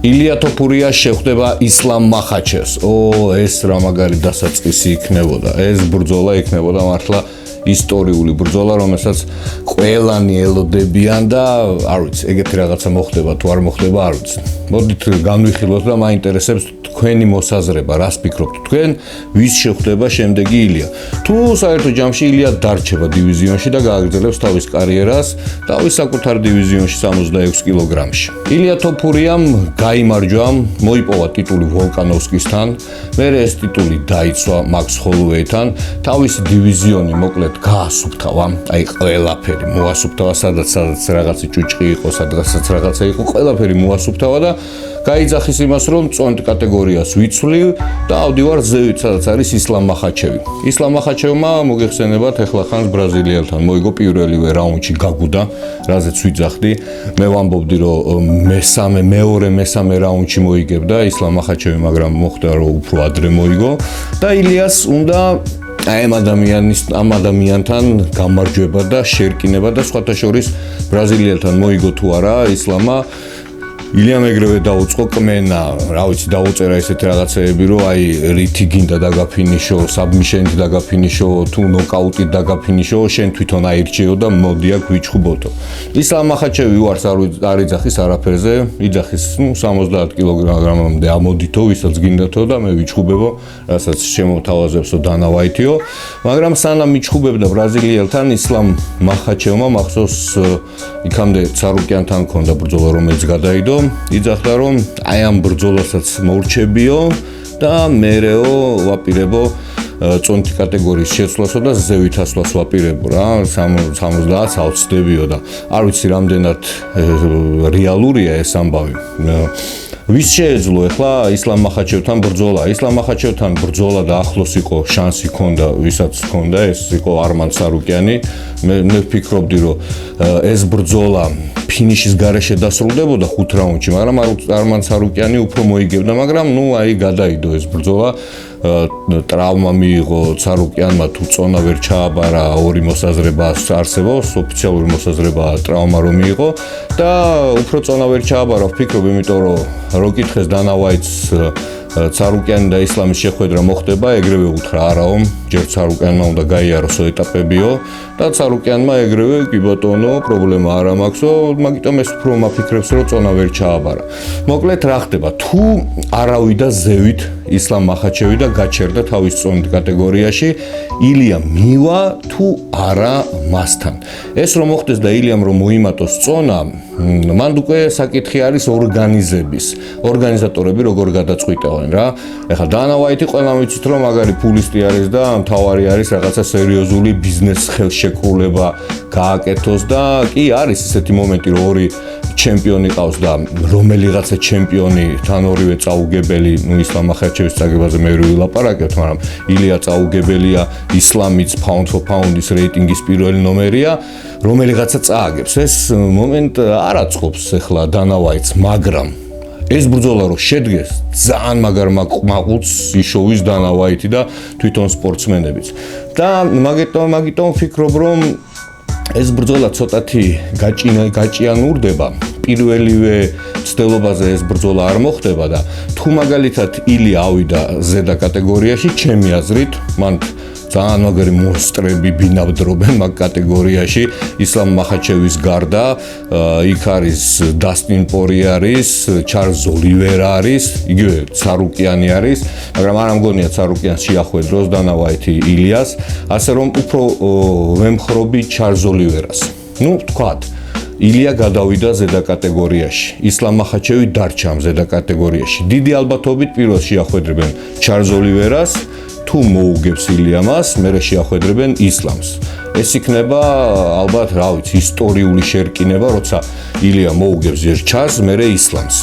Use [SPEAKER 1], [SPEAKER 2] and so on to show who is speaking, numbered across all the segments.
[SPEAKER 1] ილია თოფურია შეხვდება ისლამ მახაჩევს. ეს რა მაგარი დასაწყისი იქნებოდა. ეს ბრძოლა იქნებოდა მართლა ისტორიული ბრძოლა, რომელსაც ყველანი ელოდებიან და არ ვიცი, ეგეთი რაღაცა მოხდება თუ არ მოხდება, არ ვიცი. მოდით განვიხილოთ და მაინტერესებს თქვენი მოსაზრება, რას ფიქრობთ თქვენ, ვის შეხვდება შემდეგი ილია. თუ საერთო ჯამში ილია დარჩება დივიზიონში და გააგრძელებს თავის კარიერას, თავის საკუთარ დივიზიონში 66 კილოგრამში. ილია თოფურიამ გაიმარჯვა, მოიპოვა ტიტული ვოლკანოვსკისთან, მერე ეს ტიტული დაიცვა მაქს ჰოლოვეითან, თავისი დივიზიონი მოკლედ გაასუფთავა, აი ყველაფერი მოასუფთავა, სადაც რაღაცა ჭუჭყი იყო, სადღაც რაღაცა იყო, ყველაფერი მოასუფთავა და გაიძახის იმას, რომ წონით კატეგორიას ვიცვლივ და ავდივარ ზევით, სადაც არის ისლამ მახაჩევი. ისლამ მახაჩევმა მოგეხსენებათ, ეხლა ხანს ბრაზილიელთან მოიგო პირველივე რაუნდში გაგუდა, რაზეც ვიძახდი. მე ვამბობდი, რომ მეორე-მესამე რაუნდში მოიგებდა ისლამ მახაჩევი, მაგრამ მოხდა, რომ უფრო ადრე მოიგო და ილიას უნდა ამ ადამიანთან გამარჯვება და შერკინება და სხვათა შორის ბრაზილიელთან მოიგო თუ არა ისლამა ილიამ ეგრევე დაუწყო კმენა, რა ვიცი, დაუწერა ესეთი რაღაცეები, რომ აი რითი გინდა დაგაფინიშო, საბმიშენით დაგაფინიშო, თუ ნოკაუტით დაგაფინიშო, შენ თვითონ აირჩიო და მოდი აქ ვიჩხუბოთო. ისლამ მახაჩევი უარს არ იძახის არაფერზე, იძახის 70 კილოგრამამდე ამოდითო, ვისაც გინდათო და მე ვიჩხუბებო, რასაც შემოთავაზებსო დანა ვაითიო, მაგრამ სანამ იჩხუბებდა ბრაზილიელთან, ისლამ მახაჩევმა მახსოვს იქამდე ცარუკიანთან ჰქონდა ბრძოლა, რომელიც გადაიდო. იძახდა რომ აი ამ ბრძოლასაც მოურჩებიო და მერეო ვაპირებო წონითი კატეგორიის შეცვლასო და ზევით ასვლას ვაპირებო რა 70-ს ავწდებიო და არ ვიცი რამდენად რეალურია ეს ამბავი. ვის შეეძლო ახლა ისლამ მახაჩევთან ბრძოლა? ისლამ მახაჩევთან ბრძოლა და ახლოს იყო, შანსი ჰქონდა, ვისაც ჰქონდა, ეს იყო არმან სარუკიანი. მე ვფიქრობდი, რომ ეს ბრძოლა ფინიშის გარეშე დასრულდებოდა 5 რაუნდში, მაგრამ არმან სარუკიანი უფრო მოიგებდა, მაგრამ ნუ აი გადაიდო ეს ბრძოლა. ტრავმა მიიღო სარუკიანმა, თუ წონა ვერ ჩააბარა, ორი მოსაზრება არსებობს, ოფიციალური მოსაზრება ტრავმა რომ მიიღო და უფრო წონა ვერ ჩააბარა, ვფიქრობ, იმიტომ რომ რო კითხეს დანა ვაიტს სარუკიანი და ისლამის შეხვედრა მოხდება, ეგრევე უთხრა არაო, ჯერ სარუკიანმა უნდა გაიაროსო ეტაპებიო და სარუკიანმა ეგრევე კი ბატონო, პრობლემა არ მაქვსო, მაგიტომ ეს უფრო მაფიქრებს, რომ წონა ვერ ჩააბარა. მოკლედ რა ხდება, თუ არავიდა ზევით ისლამ მახაჩევი და გაჩერდა თავის წონით კატეგორიაში, ილია მივა თუ არა მასთან. ეს რომ მოხდეს და ილიამ რომ მოიმატოს წონა, მანდ უკვე საკითხი არის ორგანიზების. ორგანიზატორები როგორ გადაწყვიტავენ რა. ეხლა დანა ვაითი ყველამ ვიცით რომ მაგარი ფულისტი არის და მთავარი არის რაღაცა სერიოზული ბიზნეს ხელშეკრულება გააკეთოს და კი არის ესეთი მომენტი რომ ორი ჩემპიონი ყავს და რომელიღაცა ჩემპიონი თან ორივე წაუგებელი, ისლამ მახაჩევის წაგებაზე მე ვილაპარაკებთ, მაგრამ ილია წაუგებელია, ისლამიც pound for pound-ის რეიტინგის პირველი ნომერია, რომელიღაცა წააგებს. ეს მომენტ არ აწყობს ახლა დანა ვაიტს, მაგრამ ეს ბრძოლა რო შედგეს, ძალიან მაგარ მაყურს იშოვის დანა ვაითი და თვითონ სპორტსმენებიც. და მაგიტომ ვფიქრობ, რომ ეს ბრძოლა ცოტათი გაჭიანურდება. პირველივე ცდილობაზე ეს ბრძოლა არ მოხდება და თუ მაგალითად ილია ავიდა ზედა კატეგორიაში, ჩემი აზრით, მან ძალიან მაგარი მონსტრები ბინავდრობენ მაგ კატეგორიაში, ისლამ მახაჩევის გარდა, იქ არის დასტინ პორი არის, ჩარლზ ოლივერა არის, იგივე სარუკიანი არის, მაგრამ არ ამგონია სარუკიანს შეახვედროს დანა ვაითი ილიას, ასე რომ უფრო ვემხრობი ჩარლზ ოლივერას. ნუ ვთქვათ, ილია გადავიდა ზედა კატეგორიაში, ისლამ მახაჩევი დარჩა ზედა კატეგორიაში. დიდი ალბათობით პირველ შეახვედრებენ ჩარლზ ოლივერას, თუ მოუგებს ილიამას, მერე შეახვედრებენ ისლამს. ეს იქნება ალბათ, რა ვიცი, ისტორიული შერკინება, როცა ილია მოუგებს ჯერ ჩარლზს, მერე ისლამს.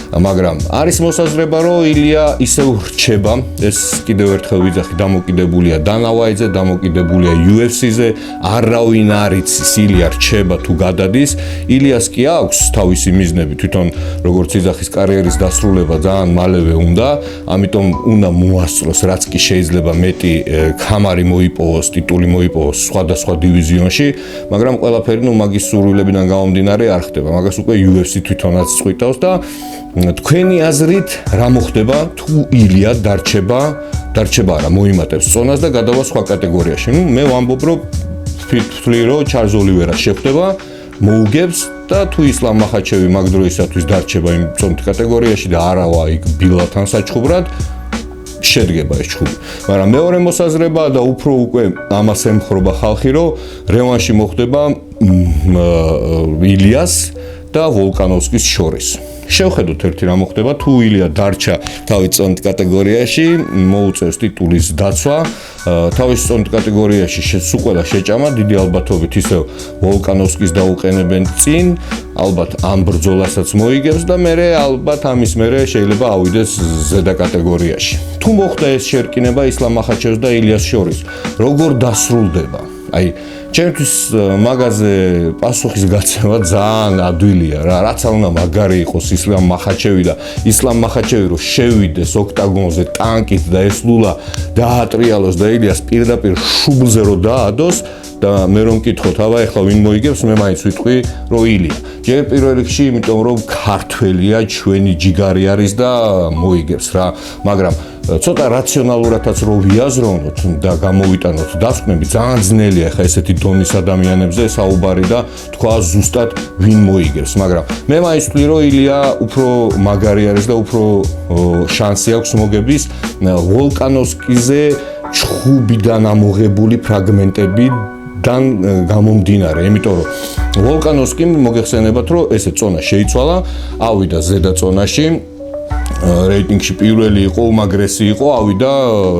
[SPEAKER 1] მაგრამ არის მოსაზრება, რომ ილია ისევ რჩება, ეს კიდევ ერთხელ ვიძახი, დამოკიდებულია დანა ვაიტზე, დამოკიდებულია UFC-ზე, არავინ არ იცის ილია რჩება თუ გადადის. ილიას კი აქვს თავისი მიზნები, თვითონ როგორც ვიძახის კარიერის დასრულება ძალიან მალევე უნდა, ამიტომ უნდა მოასწროს, რაც კი შეიძლება მეტი ქამარი მოიპოვოს, ტიტული მოიპოვოს სხვადასხვა დივიზიონში, მაგრამ ყველაფერი ნუ მაგის სურვილებიდან გამომდინარე არ ხდება. მაგას უკვე UFC თვითონაც წყვიტავს და თქვენი აზრით რა მოხდება თუ ილია დარჩება არა მოიმატებს წონას და გადავა სხვა კატეგორიაში. მე ვამბობ რომ ვთვლი რომ ჩარლზ ოლივერას შეხვდება მოუგებს და თუ ისლამ მახაჩევი მაგ დროისათვის დარჩება იმ წონით კატეგორიაში და არავა იქ ბილათან საჩხუბრად შედგება ეს ჩხუბი. მაგრამ მეორე მოსაზრება და უფრო უკვე ამას ემხრობა ხალხი რომ რევანში მოხდება ილიას და ვოლკანოვსკის შორის. შევხედოთ ერთი რა მოხდება თუ ილია დარჩა თავის წონით კატეგორიაში მოუწევს ტიტულის დაცვა თავის წონით კატეგორიაში სულ შეჭამა დიდი ალბათობით ისევ ვოლკანოვსკის დაუყენებენ წინ ალბათ ამ ბრძოლასაც მოიგებს და მე ალბათ ამის მერე შეიძლება ავიდეს ზედა კატეგორიაში თუ მოხდა ეს შერკინება ისლამ მახაჩევს და ილიას შორის როგორ დასრულდება აი ჩემთვის მაგაზე პასუხის გაცემა ძალიან ადვილია რა რაც უნდა მაგარი იყოს ისლამ მახაჩევი და ისლამ მახაჩევი რომ შევიდეს ოქტაგონზე ტანკით და ესლულა დაატრიალოს და ილიას პირდაპირ შუბლზე რომ დაადოს და მე რომ მკითხოთ აბა ეხლა ვინ მოიგებს მე მაინც ვიტყვი რომ ილია ჯერ პირველ რიგში იმიტომ რომ ქართველია ჩვენი ჯიგარი არის და მოიგებს რა მაგრამ ცოტა რაციონალურადაც რო ვიაზროვნოთ და გამოვიტანოთ დასკვნები ძალიან ძნელია ხა ესეთი დონის ადამიანებზე საუბარი და თქვა ზუსტად ვინ მოიგებს მაგრამ მე მაინც ვთვლი რომ ილია უფრო მაგარი არის და უფრო შანსი აქვს მოგების ვოლკანოვსკიზე ჩხუბიდან ამოღებული ფრაგმენტები დან გამომდინარე, იმიტომ რომ ვოლკანოვსკიმ მოგეხსენებათ რომ ესე წონა შეიცვალა, ავიდა ზედა წონაში რეიტინგში პირველი იყო, უმაგრესი იყო, ავიდა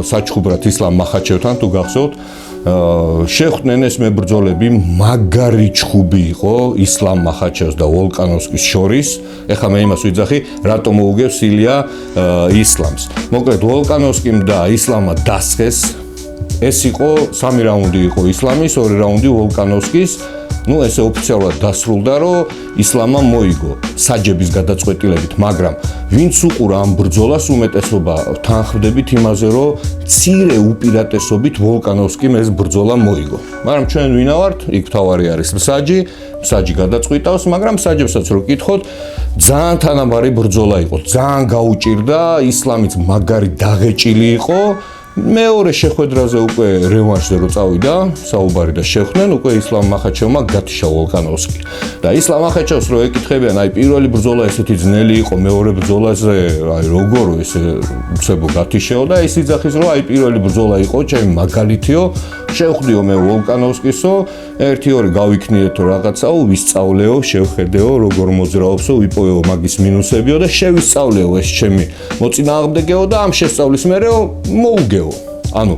[SPEAKER 1] საჩხუბრად ისლამ მახაჩევთან თუ გახსოვთ შეხვდნენ ეს მებრძოლები მაგარი ჩხუბი იყო ისლამ მახაჩევს და ვოლკანოვსკის შორის ეხლა მე იმას ვიძახი რატომ მოუგებს ილია ისლამს მოკლედ ვოლკანოვსკიმ და ისლამმა დასხეს ეს იყო 3 რაუნდი იყო ისლამის 2 რაუნდი ვოლკანოვსკის ну ესე ოფიციალურად დასრულდა რომ ისლამმა მოიგო საჯების გადაწყვეტილებით მაგრამ ვინც უყურა ამ ბრძოლას უმეტესობა თანხმდებით იმაზე რომ მცირე უპირატესობით ვოლკანოვსკიმ ეს ბრძოლა მოიგო მაგრამ ჩვენ ვინა ვართ იქ თავარი არის მსაჯი გადაწყვიტავს მაგრამ მსაჯებსაც რო კითხოთ ძალიან თანაბარი ბრძოლა იყო ძალიან გაუჭირდა ისლამიც მაგარი დაღეჭილი იყო მეორე შეხვედრაზე უკვე რევანშზე რო წავიდა საუბარი და შეხვდნენ უკვე ისლამ მახაჩევმა გათიშა ვოლკანოვსკი და ისლამ მახაჩევს რო ეკითხებიან აი პირველი ბრძოლა ესეთი ძნელი იყო მეორე ბრძოლაზე აი როგორ ესე უცებო გათიშეო და ის იძახის რომ აი პირველი ბრძოლა იყო ჩემი მაგალითიო შევხვდიო მე ვოლკანოვსკისო 1-2 გავიქნიეთო რაღაცაო ვისწავლეო შევხედეო როგორ მოძრაობსო ვიპოვეო მაგის მინუსებიო და შევისწავლეო ეს ჩემი მოწინააღმდეგეო და ამ შესწავლის მერეო მოუგეო ანუ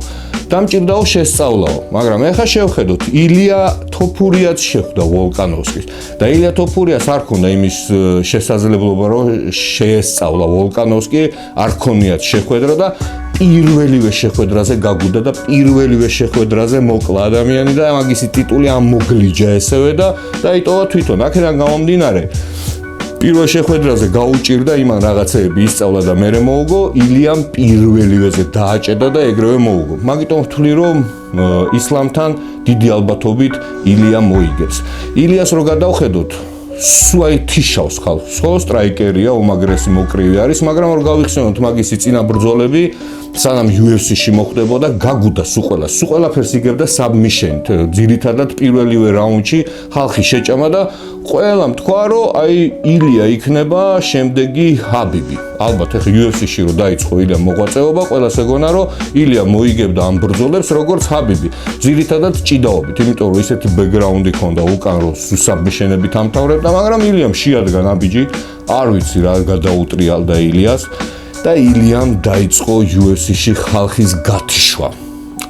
[SPEAKER 1] დამჭირდაო შესწავლაო მაგრამ ეხა შევხედოთ ილია თოფურიაც შეხვდა ვოლკანოვსკის და ილია თოფურიას არ ქონდა იმის შესაძლებლობა რომ შეესწავლა ვოლკანოვსკი არ ქონიათ შეხვედრა და პირველივე შეხვედრაზე გაგუდა და პირველივე შეხვედრაზე მოკლა ადამიანი და მაგისი ტიტული ამოგლიჯა ესევე და დაიტოვა თვითონ აქედან გამომდინარე პირველ შეხვედრაზე გაუჭირდა იმან რაღაცეები ისწავლა და მერე მოუგო ილიამ პირველივეზე დააჭედა და ეგრევე მოუგო მაგიტომ ვთვლი რომ ისლამთან დიდი ალბათობით ილია მოიგებს ილიას რო გადავხედოთ სუაი თიშავს ხალხს ხო სტრაიკერია უმაგრესი მოკრივი არის მაგრამ რო გავიხსენოთ მაგისი წინა ბრძოლები სანამ UFC-ში მოხდებოდა გაგუდა სულ ყველაფერს იგებდა საბმიშენით ძირითადად პირველივე რაუნდში ხალხი შეჭამა და ყველამ თქვა რომ აი ილია იქნება შემდეგი ჰაბიბი ალბათ ახლა UFC-ში რო დაიწყო ილია მოღვაწეობა ყველას ეგონა რომ ილია მოიგებდა ამ ბრძოლებს როგორც ჰაბიბი ძირითადად ჭიდაობით იმიტომ რომ ისეთი ბექგრაუნდი ჰქონდა უკან რომ საბმიშენებით ამთავრებდა მაგრამ ილიამ შეადგა ნაბიჯი არ ვიცი რა გადაუტრიალდა ილიას და ილიამ დაიწყო UFC-ში ხალხის გათიშვა.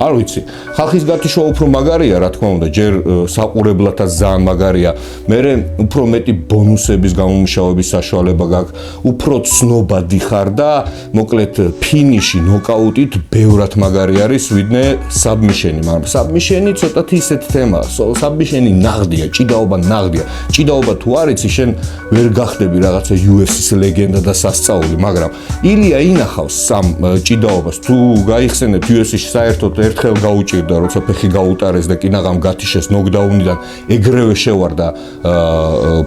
[SPEAKER 1] არ ვიცი, ხალხის გათიშვა უფრო მაგარია, რა თქმა უნდა, ჯერ საყურებლათაც ძალიან მაგარია. მერე უფრო მეტი ბონუსების გამომუშავების საშუალება გაქვს, უფრო ცნობადი ხარ და მოკლედ ფინიში ნოკაუტით ბევრად მაგარი არის, ვიდრე საბმიშენი, მაგრამ საბმიშენი ცოტათი ისეთი თემაა. საბმიშენი ნაღდია, ჭიდაობა ნაღდია. ჭიდაობა თუ არ იცი, შენ ვერ გახდები რაღაცა UFC-ის ლეგენდა და სასწაული, მაგრამ ილია ინახავს სამ ჭიდაობას. თუ გაიხსენებ UFC-ში საერთოდ ერთხელ გაუჭირდა, როცა ფეხი გაუტარეს და კინაღამ გათიშეს ნოკდაუნიდან, ეგრევე შევარდა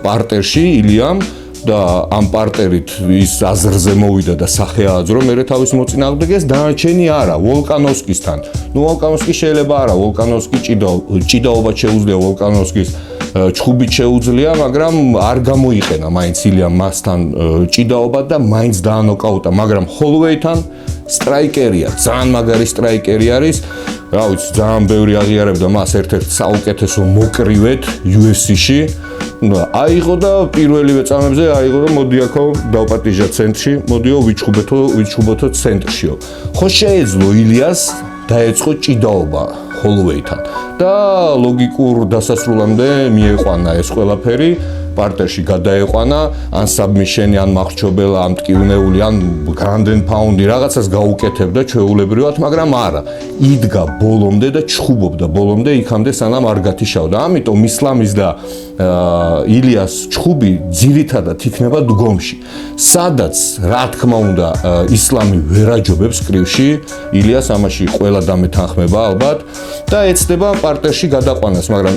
[SPEAKER 1] პარტერში ილიამ და ამ პარტერით ის აზრზე მოვიდა და სახე ააძრო, მე თავის მოწინააღმდეგეს დანარჩენი არა, ვოლკანოვსკისთან. ნუ ვოლკანოვსკი შეიძლება არა, ვოლკანოვსკი ჭიდაობა შეუძლია ვოლკანოვსკის ჩხუბით შეუძლია, მაგრამ არ გამოიყენა მაინც ილიამ მასთან ჭიდაობა და მაინც დაანოკაუტა, მაგრამ ჰოლოვეითან სტრაიკერია, ძალიან მაგარი სტრაიკერი არის. რა ვიცი, ძალიან ბევრი აღიარებდა მას ერთ-ერთ საუკეთესო მოკრივედ UFC-ში. აიღო და პირველივე წამებზე აიღო და მოდი აქო დავპატიჟა ცენტრში, მოდიო ვიჩხუბოთო ცენტრშიო. ხო შეეძლო ილიას დაეწყო ჭიდაობა ჰოლოვეითან და ლოგიკურ დასასრულამდე მიეყვანა ეს ყველაფერი. პარტერში გადაეყვანა, ან საბმიშენი, ან მახრჩობელა, ან მტკივნეული, ან გრანდენ ფაუნდი რაღაცას გაუკეთებდა ჩვეულებრივად, მაგრამ არა. იდგა ბოლომდე და ჩხუბობდა ბოლომდე იქამდე სანამ არ გათიშავდა. ამიტომ ისლამის და ილიას ჩხუბი ძირითადად იქნება დგომში. სადაც რა თქმა უნდა ისლამი ვერ აჯობებს კრივში, ილიას ამაში ყველა დამეთანხმება ალბათ და ეცდება პარტერში გადაყვანას, მაგრამ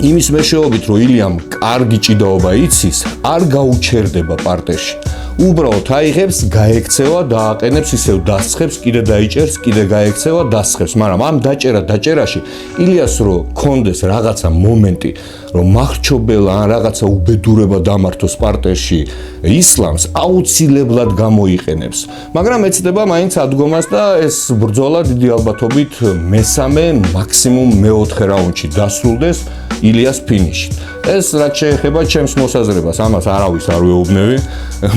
[SPEAKER 1] იმის მეშვეობით, რომ ილიამ კარგი ჭიდაობა იცის, არ გაუჩერდება პარტერში. უბრალოდ აიღებს, გაექცევა, დააყენებს, ისევ დასცხებს, კიდე დაიჭერს, კიდე გაექცევა, დასცხებს, მაგრამ ამ დაჭერაში ილიას რო კონდეს რაღაცა მომენტი, რომ მახრჩობელა ან რაღაცა უბედურება დამართოს პარტერში ისლამს, აუცილებლად გამოიყენებს. მაგრამ ეცდება მაინც ადგომას და ეს ბრძოლა დიდი ალბათობით მესამე, მაქსიმუმ მეოთხე რაუნდში დასრულდეს ილიას ფინიშით. ეს რაც შეეხება ჩემს მოსაზრებას, ამას არავის არ ვეუბნები,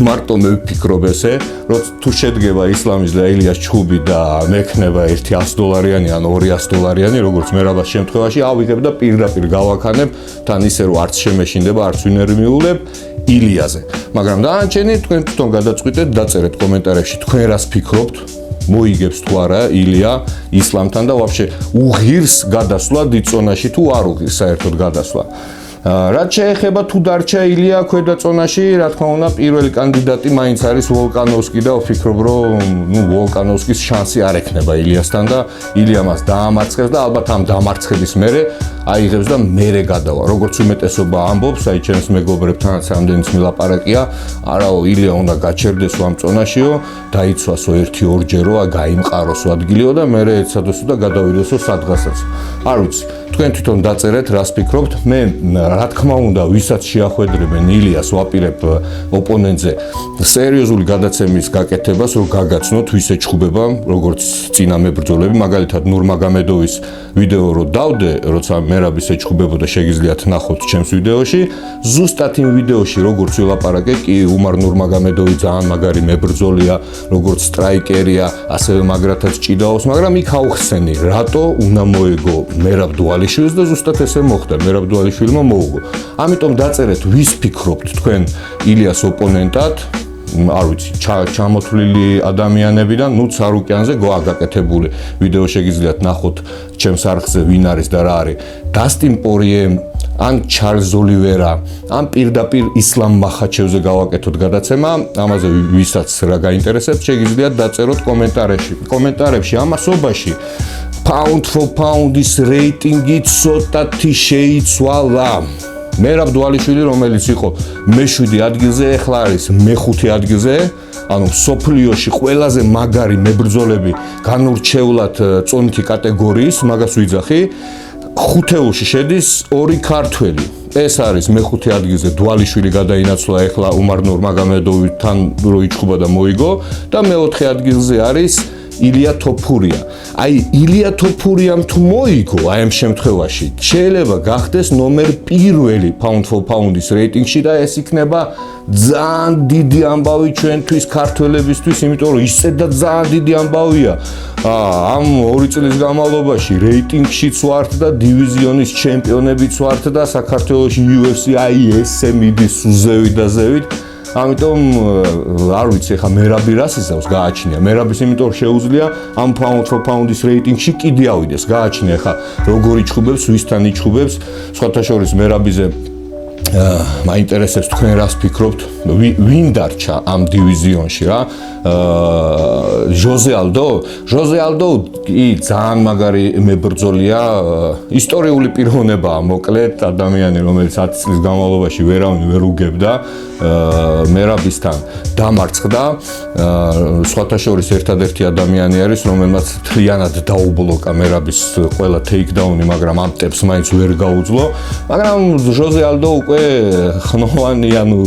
[SPEAKER 1] მარტო მე ვფიქრობ ესე, რომ თუ შედგება ისლამის და ილიას ჩხუბი და მექნება ერთი $100 ან $200, როგორც მერაბას შემთხვევაში, ავიღებ და პირდაპირ გავაქანებ, თან ისე რომ არც შემეშინდება, არც ვინ არ მიულებ ილიაზე. მაგრამ დანარჩენი თქვენ თვითონ გადაწყვიტეთ, დაწერეთ კომენტარებში თქვენ რას ფიქრობთ. მოიგებს თუ არა ილია ისლამთან და ვაფშე უღირს გადასვლა დიწონაში თუ არ უღირს საერთოდ გადასვლა. რაც შეეხება თუ დარჩა ილია ქვედა წონაში, რა თქმა უნდა, პირველი კანდიდატი მაინც არის ვოლკანოვსკი და ვფიქრობ, რომ ვოლკანოვსკის შანსი არ ექნება ილიასთან და ილია მას დაამარცხებს და ალბათ ამ დამარცხების მერე აიღებს და მერე გადავა. როგორც უმეტესობა ამბობს, აი ჩემს მეგობრებთანაც ამდენიც მილაპარაკია, არაო ილია უნდა გაჩერდესო ამ წონაშიო, დაიცვასო 1-2 გაიმყაროსო ადგილიო და მერე ეცადოსო და გადავიდოსო სადღასაც. არ ვიცი, თქვენ თვითონ დაწერეთ რას ფიქრობთ. მე რა თქმა უნდა, ვისაც შეახვედრებენ ილიას ვაპირებ ოპონენტზე სერიოზული გადაცემის გაკეთებას, რომ გაგაცნოთ ვისე ჩხუბება, როგორც წინა მებრძოლები, მაგალითად ნურმაგამედოვის ვიდეო რო დავდე, როცა მერაბის ეჩხუბებოდა, შეგიძლიათ ნახოთ ჩემს ვიდეოში. ზუსტად იმ ვიდეოში როგორც ვილაპარაკე, კი უმარ ნურმაგამედოვი ძალიან მაგარი მებრძოლია, როგორც სტრაიკერია, ასევე მაგრათაც ჭიდაობს, მაგრამ იქ აუხსენი, რატო უნდა მოეგო მერაბ დვალიშვილს და ზუსტად ესე მოხდა, მერაბ დვალიშვილმა მოუგო. ამიტომ დაწერეთ, ვის ფიქრობთ თქვენ ილიას ოპონენტად, არ ვიცი, ჩამოთვლილი ადამიანებიდან, ნუ ცარუკიანზე გაკეთებული ვიდეო შეგიძლიათ ნახოთ ჩემს არხზე ვინ არის და რა არის. დასტინ პორიე ან ჩარლზ ოლივერა, ან პირდაპირ ისლამ მახაჩევზე გავაკეთოთ გადაცემა, ამაზე ვისაც რა გაინტერესებს, შეგიძლიათ დაწეროთ კომენტარებში ამასობაში. Pound for pound is რეიტინგი ცოტათი შეიცვალა. მერაბ დვალიშვილი, რომელიც იყო მე-7 ადგილზე, ახლა არის მე-5 ადგილზე. ანუ სოფლიოში ყველაზე მაგარი მებრძოლები განურჩევლად წონითი კატეგორიის, მაგას ვიძახი. ხუთეულში შედის 2 ქართველი. ეს არის მე-5 ადგილზე დვალიშვილი გადაინაცვლა, ახლა უმარ ნურმაგამედოვთან რო იჩხუბა და მოიგო და მე-4 ადგილზე არის ილია თოფურია. აი ილია თოფურიამ თუ მოიგო აი ამ შემთხვევაში, შეიძლება გახდეს ნომერ 1 pound for pound-ის რეიტინგში და ეს იქნება ძალიან დიდი ამბავი ჩვენთვის ქართველებისთვის, იმიტომ რომ ისედაც ძალიან დიდი ამბავია. ამ 2 წლის განმავლობაში რეიტინგშიც ვართ და დივიზიონის ჩემპიონებიც ვართ და საქართველოში UFC აი ესე მიდის უზევით და ზევით. ამიტომ არ ვიცი, ხა მერაბი რას იზავს გააჩნია. მერაბის იმიტომ შეუძლია ამ pound for pound-ის რეიტინგში კიდე ავიდეს. გააჩნია ხა როგორ იჩხუბებს, ვისთან იჩხუბებს. სხვათა შორის მერაბიზე მაინტერესებს თქვენ რას ფიქრობთ, ვინ დარჩა ამ დივიზიონში რა? ჟოზე ალდო კი ძალიან მაგარი მებრძოლია, ისტორიული პიროვნებაა, მოკლედ ადამიანი, რომელიც 10 წლის განმავლობაში ვერავინ ვერ უგებდა მერაბისთან დამარცხდა, სხვათა შორის ერთადერთი ადამიანი არის, რომელმაც მთლიანად დაუბლოკა მერაბის ყველა ტეიქდაუნი, მაგრამ ამ ტეპს მაინც ვერ გაუძლო, მაგრამ ჟოზე ალდო უკვე ხნოვანი, ანუ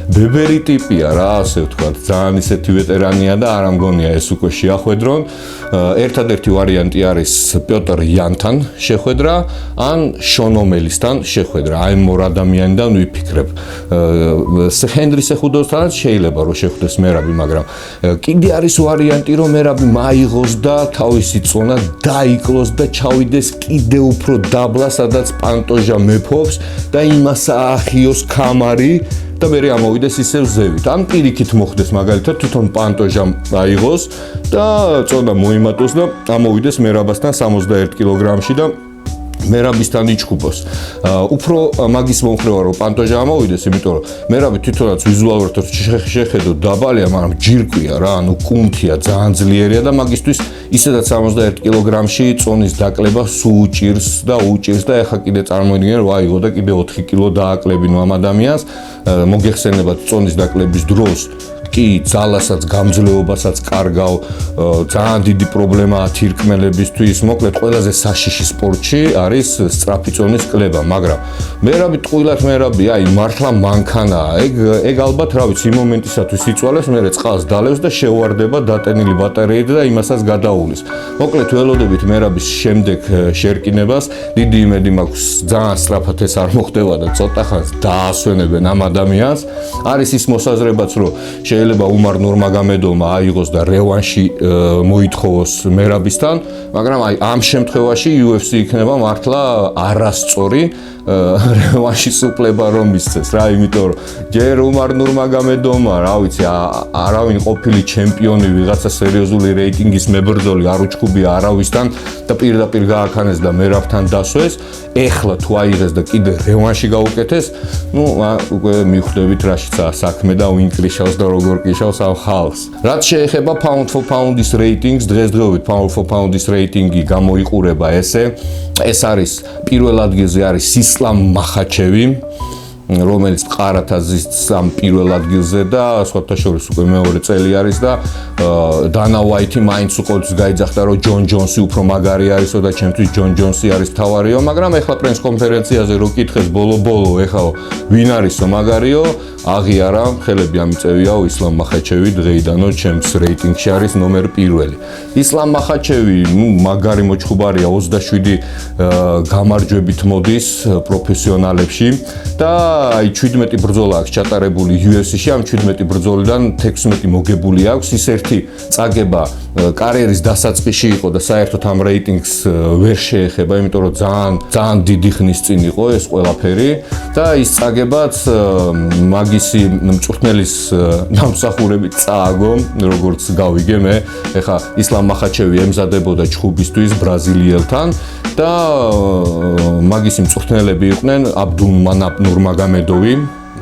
[SPEAKER 1] ბებერი ტიპია რა, ასე ვთქვათ, ძალიან ისეთი ვეტერანია და არ ამგონია ეს უკვე შეახვედრონ. ერთადერთი ვარიანტი არის პიოტრ იანთან შეხვედრა, ან შონომელისთან შეხვედრა. აი ამ ორ ადამიანიდან ვიფიქრებ. ჰენდრი სეხუდოვსთანაც შეიძლება რომ შეხვდეს მერაბი, მაგრამ კიდე არის ვარიანტი რომ მერაბი მაიღოს და თავისი წონა დაიკლოს და ჩავიდეს კიდე უფრო დაბლა, სადაც პანტოჟა მეფობს და იმას აახიოს კამარი და მე ამოვიდეს ისევ ზევით. ამ პირიქით მოხდეს მაგალითად თვითონ პანტოჟამ აიღოს და წონა მოიმატოს და ამოვიდეს მერაბასთან 61 კილოგრამში და მერაბისთან იჩხუბოს. უფრო მაგის მომხრევა რომ პანტოჟა ამოვიდეს, იმიტომ რომ მერაბი თვითონაც ვიზუალურად შეხედო დაბალია, მაგრამ ჯირკვია რა, ანუ კუნთია, ძალიან ძლიერია და მაგისთვის ისედაც 61 კილოგრამში წონის დაკლება სულ უჭირს და ეხა კიდე წარმოიდგინე რომ აიღო და კიდე 4 კილო დააკლებინო ამ ადამიანს. მოგეხსენებათ წონის დაკლების დროს კი ძალასაც გამძლეობასაც კარგავ, ძალიან დიდი პრობლემაა თირკმელებისთვის, მოკლედ ყველაზე საშიში სპორტში არის სწრაფი წონის კლება, მაგრამ მერაბი ტყუილად მერაბი, აი მართლა მანქანაა, ეგ ალბათ რა ვიცი, იმ მომენტისათვის იწვალეს, მერე წყალს დალევს და შეუვარდება დატენილი ბატარეით და იმასაც გადაუვლის. მოკლედ ველოდებით მერაბის შემდეგ შერკინებას, დიდი იმედი მაქვს, ძალიან სწრაფად ეს არ მოხდება და ცოტა ხანს დაასვენებენ ამ ადამიანს. არის ის მოსაზრებაც, რომ შეიძლება უმარ ნურმაგომედოვმა აიღოს და რევანში მოითხოვოს მერაბისთან, მაგრამ აი ამ შემთხვევაში UFC იქნება მართლა არასწორი რევანშის უფლება რომ მისცეს რა, იმიტომ რომ ჯერ უმარ ნურმაგომედოვმა, რა ვიცი, არავინ ყოფილი ჩემპიონი, ვიღაცა სერიოზული რეიტინგის მებრძოლი არ უჩხუბია არავისთან და პირდაპირ გააქანეს და მერაბთან დასვეს. ეხლა თუ აიღეს და კიდე რევანში გაუკეთეს, ნუ უკვე მივხვდებით რაშიცაა საქმე და ვინ კრიშავს და როგორ კრიშავს ამ ხალხს. რაც შეეხება pound for pound-ის რეიტინგს, დღესდღეობით pound for pound-ის რეიტინგი გამოიყურება ესე. ეს არის პირველ ადგილზე არის ისლამ მახაჩევი, რომელიც ყარათაზის ამ პირველ ადგილზე და სხვათა შორის უკვე მეორე წელი არის და დანა ვაითი მაინც უყოლს გაიძახდა რომ ჯონ ჯონსი უფრო მაგარი არისო და ჩემთვის ჯონ ჯონსი არის თავარიო, მაგრამ ეხლა პრეს კონფერენციაზე რო კითხეს ბოლო ეხლა ვინ არისო მაგარიო, აღიარა, ხელები ამიწევიაო ისლამ მახაჩევი დღეიდანო ჩემს რეიტინგში არის ნომერ პირველი. ისლამ მახაჩევი, მაგარი მოჩხუბარია, 27 გამარჯვებით მოდის პროფესიონალებში და აი 17 ბრძოლა აქვს ჩატარებული UFC-ში, ამ 17 ბრძოლიდან 16 მოგებული აქვს. ის ერთი წაგება კარიერის დასაწყისში იყო და საერთოდ ამ რეიტინგს ვერ შეეხება, იმიტომ რომ ძალიან დიდი ხნის წინ იყო ეს ყველაფერი და ის წაგებაც მაგისი მწვრთნელის დამსახურებით წააგო, როგორც გავიგე მე. ეხა ისლამ მახაჩევი ემზადებოდა ჩხუბისთვის ბრაზილიელთან და მაგისი მწვრთნელები იყვნენ აბდულმანაპ ნურმაგომედოვი,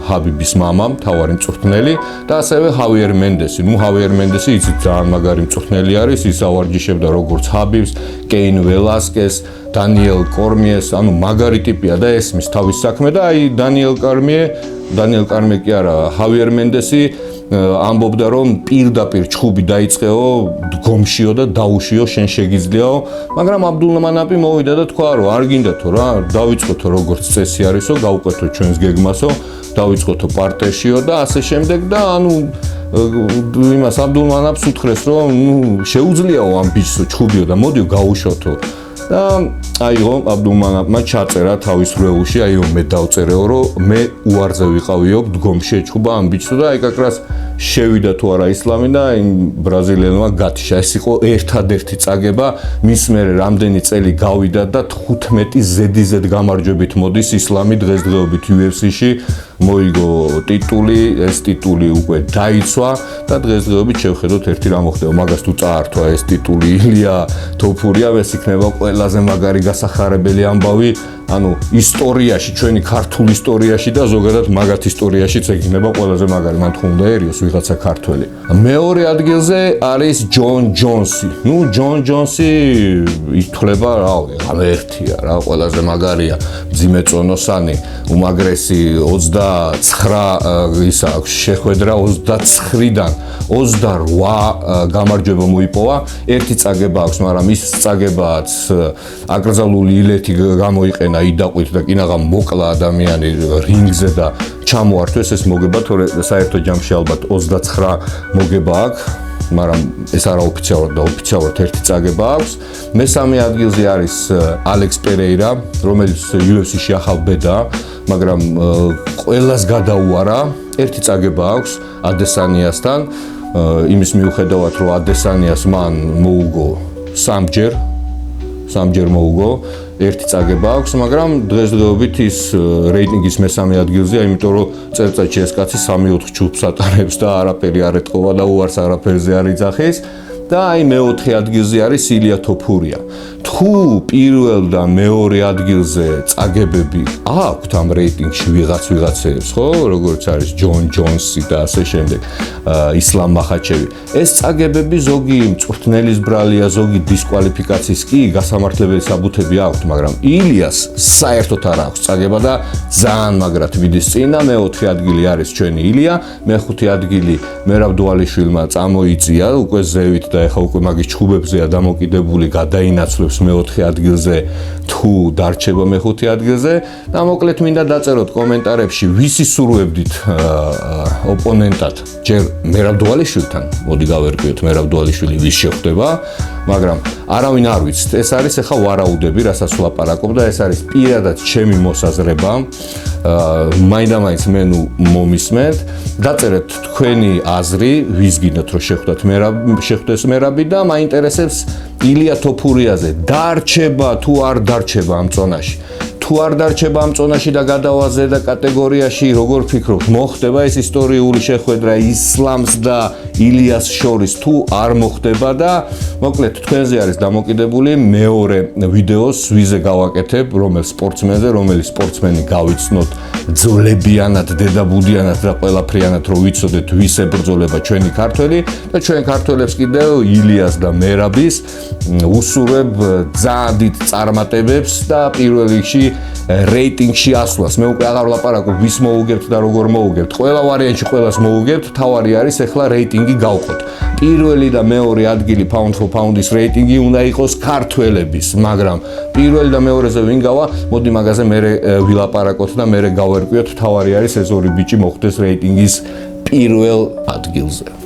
[SPEAKER 1] ჰაბიბის მამა, მთავარი მწვრთნელი და ასევე ჰავიერ მენდესი. ჰავიერ მენდესი იცით ძალიან მაგარი მწვრთნელი არის, ის ავარჯიშებდა როგორც ჰაბიბს, კეინ ველასკეს, დანიელ კორმიეს, ანუ მაგარი ტიპია და ესმის თავის საქმე და აი დანიელ კორმიე კი არა, ჰავიერ მენდესი ამბობდა რომ პირდაპირ ჩხუბი დაიწყეო, დგომშიო და დაუშიო, შენ შეგიძლიაო, მაგრამ აბდულმანაპი მოვიდა და თქვა რომ არ გინდათო რა, დავიწყოთო როგორც წესი არისო, გავუკვეთო ჩვენს გეგმასო, დავიწყოთო პარტერშიო და ასე შემდეგ და ანუ იმას აბდულმანაპს უთხრეს რომ შეუძლიაო ამ ბიჭსო ჩხუბიო და მოდიო გაუშოთო. და აიღო აბდულმანაპმა ჩაწერა თავის რვეულში, აიო მე დავწერეო რომ მე უარზე ვიყავიო, დგომში ეჩხუბა ამ ბიჭსო და აი კაკრას შევიდა თუ არა ისლამი და იმ ბრაზილიელმა გათიშა. ეს იყო ერთადერთი წაგება, მის მერე რამდენი წელი გავიდა და 15 ზედიზედ გამარჯვებით მოდის ისლამი დღესდღეობით UFC-ში, მოიგო ტიტული, ეს ტიტული უკვე დაიცვა და დღესდღეობით შევხედოთ ერთი რა მოხდება, მაგას თუ წაართვა ეს ტიტული ილია თოფურია, ეს იქნება ყველაზე მაგარი გასახარებელი ამბავი ანუ ისტორიაში, ჩვენი ქართულ ისტორიაში და ზოგადად მაგათ ისტორიაშიც ეგნება ყველაზე მაგარი, მან თუ უნდაერიოს ვიღაცა ქართველი. მეორე ადგილზე არის ჯონ ჯონსი. ნუ ჯონ ჯონსი ითვლება, რავი, ღამერთია რა, ყველაზე მაგარია, მძიმე წონოსანი, უმაგრესი 29 ისა აქვს შეხვედრა 29-დან 28 გამარჯვება მოიპოვა. ერთი წაგება აქვს, მაგრამ ის წაგებაც აკრძალული ილეთი გამოიყენა იდაყვით და კინაღამ მოკლა ადამიანი რინგზე და ჩამოართვეს ეს მოგება, თორე საერთო ჯამში ალბათ 29 მოგება აქვს, მაგრამ ეს არა ოფიციალურად და ოფიციალურად ერთი წაგება აქვს. მესამე ადგილზე არის ალექს პერეირა, რომელიც UFC-ში ახალ ბედაა, მაგრამ ყველას გადაუარა. ერთი წაგება აქვს ადესანიასთან, იმის მიუხედავად, რომ ადესანიას მან მოუგო სამჯერ მოუგო, ერთი წაგება აქვს, მაგრამ დღესდღეობით ის რეიტინგის მესამე ადგილზეა, იმიტომ რომ წელიწადში ეს კაცი 3-4 ჯგუფს ატარებს და არაფერი არ ეთყობა და უარს არაფერზე არ იძახის. და აი მეოთხე ადგილზე არის ილია თოფურია. თუ პირველ და მეორე ადგილზე წაგებები აქვთ ამ რეიტინგში ვიღაცებს, ხო, როგორც არის ჯონ ჯონსი და ასე შემდეგ, ისლამ მახაჩევი. ეს წაგებები ზოგი მწვრთნელის ბრალია, ზოგი დისკვალიფიკაციის კი გასამართლებელი საბუთები აქვთ, მაგრამ ილიას საერთოდ არ აქვს წაგება და ძალიან მაგრად მიდის წინა. მეოთხე ადგილი არის ჩვენი ილია, მეხუთე ადგილი მერაბ დვალიშვილმა წამოიწია უკვე ზევით და ეხა უკვე მაგის ჩხუბებზეა დამოკიდებული, გადაინაცვლებს მეოთხე ადგილზე თუ დარჩება მეხუთე ადგილზე და მოკლედ მინდა დაწეროთ კომენტარებში ვისი სურვებდით ოპონენტად, ჯერ მერაბ დვალიშვილთან, მოდი გავერკვიოთ მერაბ დვალიშვილი ვის შეხვდება, მაგრამ არავინ არ ვიცით, ეს არის ეხა ვარაუდები, რასაც ვლაპარაკობ და ეს არის პირადად ჩემი მოსაზრება, მაინდა-მაინც მე ნუ მომისმენთ, დაწერეთ თქვენი აზრი, ვის გინდათ რომ შეხვდეს მერაბი და მაინტერესებს ილია თოფურიაზე დარჩება თუ არ დარჩება ამ წონაში. თუ არ დარჩება ამ წონაში და გადავა ზედა კატეგორიაში, როგორ ფიქრობთ, მოხდება ეს ისტორიული შეხვედრა ისლამს და ილიას შორის თუ არ მოხდება და მოკლედ თქვენზე არის დამოკიდებული მეორე ვიდეოს ვიზე გავაკეთებ, რომელ სპორტსმენზე, რომელი სპორტსმენი გავიცნოთ ძვლებიანად, დედაბუდიანად და ყველაფრიანად, რომ ვიცოდეთ ვის ებრძოლება ჩვენი ქართველი და ჩვენ ქართველებს კიდევ ილიას და მერაბის უსურვებ ძალიან დიდ წარმატებებს და პირველ რიგში რეიტინგში ასვლას. მე უკვე აღარ ვლაპარაკობ ვის მოუგებთ და როგორ მოუგებთ. ყველა ვარიანტში ყველას მოუგებთ, თავარი არის ეხლა რეიტინგი გავყოთ. პირველი და მეორე ადგილი pound for pound-ის რეიტინგი უნდა იყოს ქართველების, მაგრამ პირველი და მეორეზე ვინ გავა, მოდი მაგაზე მე ვილაპარაკოთ და მე გავერკვიოთ, თავარი არის ეს ორი ბიჭი მოხვდეს რეიტინგის პირველ ადგილზე.